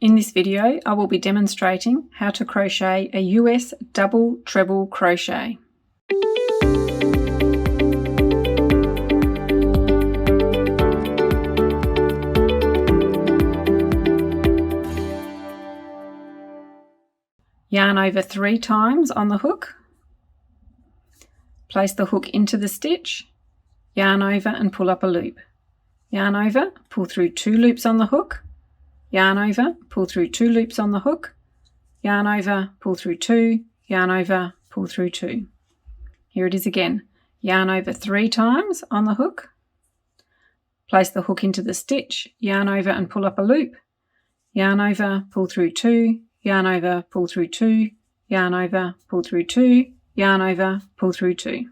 In this video, I will be demonstrating how to crochet a US double treble crochet. Yarn over 3 times on the hook. Place the hook into the stitch, yarn over and pull up a loop. Yarn over, pull through 2 loops on the hook. Yarn over, pull through 2 loops on the hook, yarn over, pull through 2, yarn over, pull through 2. Here it is again. Yarn over 3 times on the hook. Place the hook into the stitch, yarn over and pull up a loop. Yarn over, pull through 2, yarn over, pull through 2, yarn over, pull through 2, yarn over, pull through 2.